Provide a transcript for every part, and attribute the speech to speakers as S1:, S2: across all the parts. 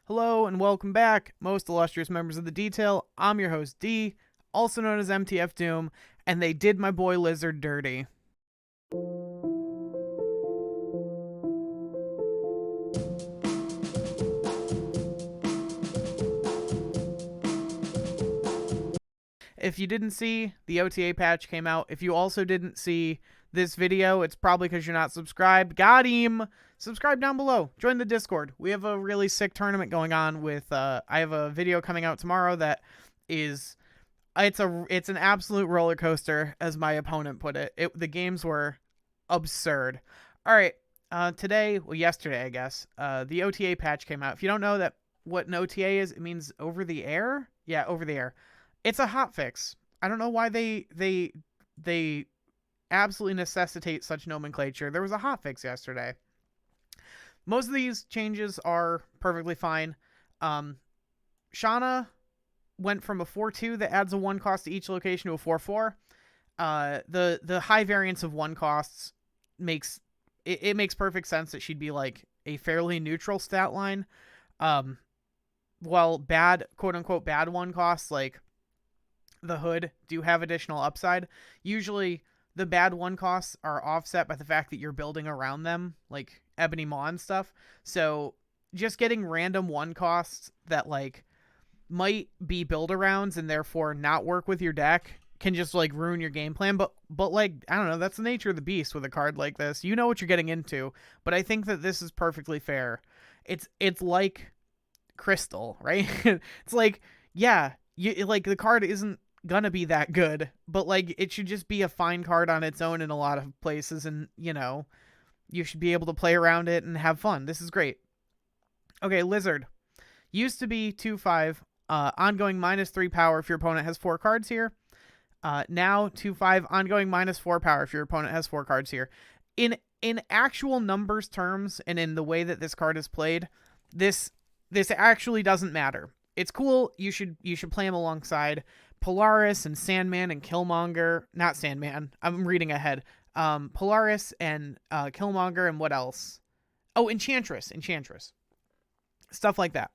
S1: Hello and welcome back, most illustrious members of the Detail. I'm your host D, also known as MTF Doom, and they did my boy Lizard dirty. If you didn't see, the OTA patch came out. If you also didn't see this video, it's probably because you're not subscribed. Got him! Subscribe down below. Join the Discord. We have a really sick tournament going on with, I have a video coming out tomorrow that is, it's an absolute roller coaster, as my opponent put it. The games were absurd. All right, yesterday, I guess, the OTA patch came out. If you don't know what an OTA is, it means over the air. Yeah, over the air. It's a hotfix. I don't know why they absolutely necessitate such nomenclature. There was a hotfix yesterday. Most of these changes are perfectly fine. Shauna went from a 4-2 that adds a 1 cost to each location to a 4-4. The high variance of 1 costs makes perfect sense that she'd be like a fairly neutral stat line. While bad, quote unquote, bad 1 costs like the hood do have additional upside. Usually the bad 1 costs are offset by the fact that you're building around them, like Ebony Maw and stuff. So just getting random 1 costs that like might be build arounds and therefore not work with your deck can just like ruin your game plan. But like, I don't know, that's the nature of the beast with a card like this. You know what you're getting into, but I think that this is perfectly fair. It's like Crystal, right? It's like, yeah, like the card isn't gonna be that good, but like it should just be a fine card on its own in a lot of places, and you know, you should be able to play around it and have fun. This is great. Okay, Lizard used to be 2/5, ongoing -3 power if your opponent has 4 cards here. Now 2/5, ongoing -4 power if your opponent has 4 cards here. In actual numbers terms, and in the way that this card is played, this actually doesn't matter. It's cool. You should play him alongside Polaris and Sandman and Killmonger. Not Sandman. I'm reading ahead. Polaris and Killmonger, and what else? Oh, Enchantress. Stuff like that.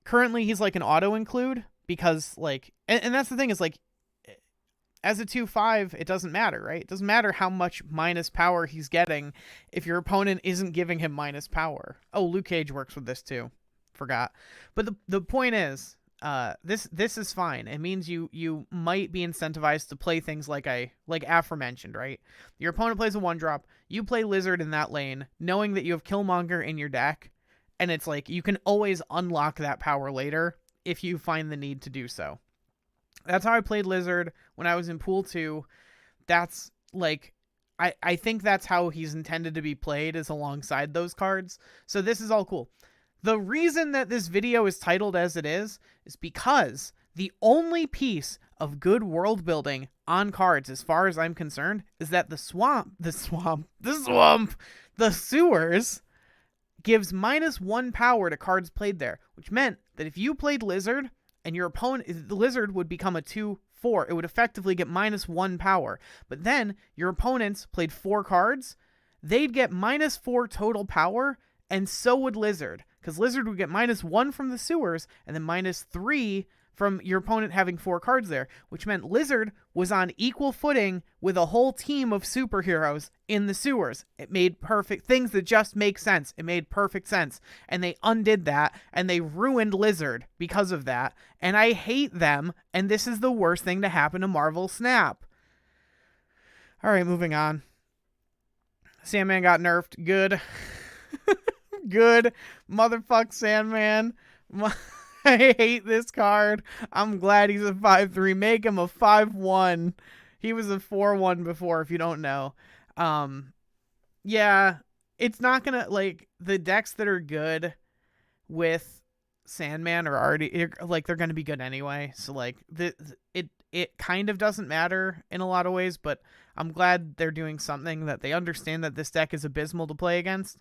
S1: Currently he's like an auto include because like, and that's the thing is like, as a 2/5, it doesn't matter, right? It doesn't matter how much minus power he's getting if your opponent isn't giving him minus power. Oh, Luke Cage works with this too. Forgot. But the point is, this is fine. It means you might be incentivized to play things like aforementioned, right? Your opponent plays a 1-drop, you play Lizard in that lane, knowing that you have Killmonger in your deck, and it's like you can always unlock that power later if you find the need to do so. That's how I played Lizard when I was in Pool 2. That's like, I think that's how he's intended to be played, is alongside those cards. So this is all cool. The reason that this video is titled as it is because the only piece of good world building on cards, as far as I'm concerned, is that the sewers gives -1 power to cards played there, which meant that if you played Lizard and your opponent, the Lizard would become a 2/4. It would effectively get -1 power. But then your opponents played 4 cards. They'd get -4 total power, and so would Lizard, because Lizard would get -1 from the sewers and then -3 from your opponent having 4 cards there, which meant Lizard was on equal footing with a whole team of superheroes in the sewers. It made perfect things that just make sense. It made perfect sense. And they undid that, and they ruined Lizard because of that. And I hate them, and this is the worst thing to happen to Marvel Snap. All right, moving on. Sandman got nerfed. Good. Good. Motherfuck Sandman. I hate this card. I'm glad he's a 5/3. Make him a 5/1. He was a 4/1 before, if you don't know. Yeah, it's not gonna, like, the decks that are good with Sandman are already, like, they're gonna be good anyway. So, like, it kind of doesn't matter in a lot of ways, but I'm glad they're doing something that they understand that this deck is abysmal to play against,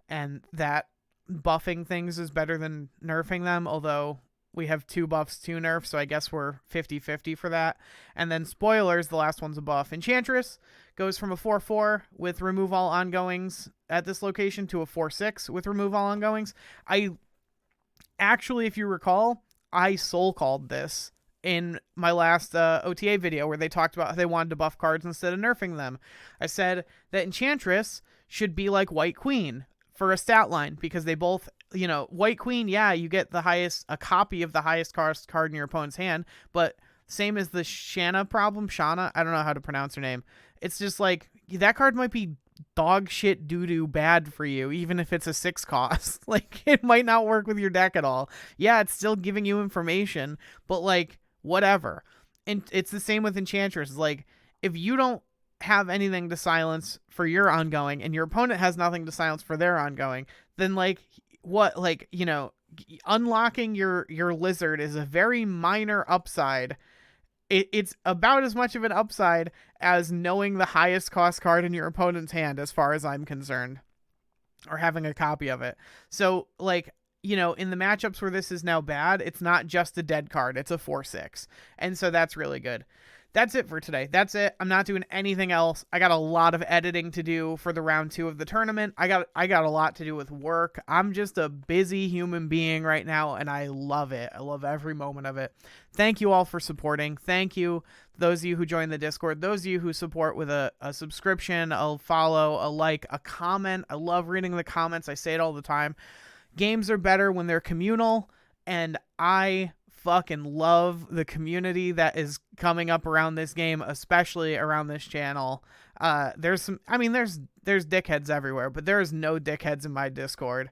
S1: and that buffing things is better than nerfing them, although we have 2 buffs, 2 nerfs, so I guess we're 50-50 for that. And then spoilers, the last one's a buff. Enchantress goes from a 4-4 with remove all ongoings at this location to a 4-6 with remove all ongoings. I actually, if you recall, I soul called this in my last OTA video where they talked about how they wanted to buff cards instead of nerfing them. I said that Enchantress should be like White Queen for a stat line, because they both, you know, White Queen, yeah, you get a copy of the highest cost card in your opponent's hand, but same as the Shana, I don't know how to pronounce her name. It's just like, that card might be dog shit doo-doo bad for you, even if it's a 6 cost. Like, it might not work with your deck at all. Yeah, it's still giving you information, but like, whatever. And it's the same with Enchantress. Like, if you don't have anything to silence for your ongoing and your opponent has nothing to silence for their ongoing, then like, what, like, you know, unlocking your lizard is a very minor upside. It's about as much of an upside as knowing the highest cost card in your opponent's hand, as far as I'm concerned, or having a copy of it. So like, you know, in the matchups where this is now bad, it's not just a dead card, it's a 4-6. And so that's really good. That's it for today. That's it. I'm not doing anything else. I got a lot of editing to do for the round 2 of the tournament. I got a lot to do with work. I'm just a busy human being right now, and I love it. I love every moment of it. Thank you all for supporting. Thank you, those of you who joined the Discord, those of you who support with a subscription, a follow, a like, a comment. I love reading the comments. I say it all the time. Games are better when they're communal, and I fucking love the community that is coming up around this game, especially around this channel. There's dickheads everywhere, but there is no dickheads in my Discord.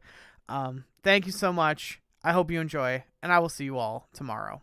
S1: Thank you so much. I hope you enjoy, and I will see you all tomorrow.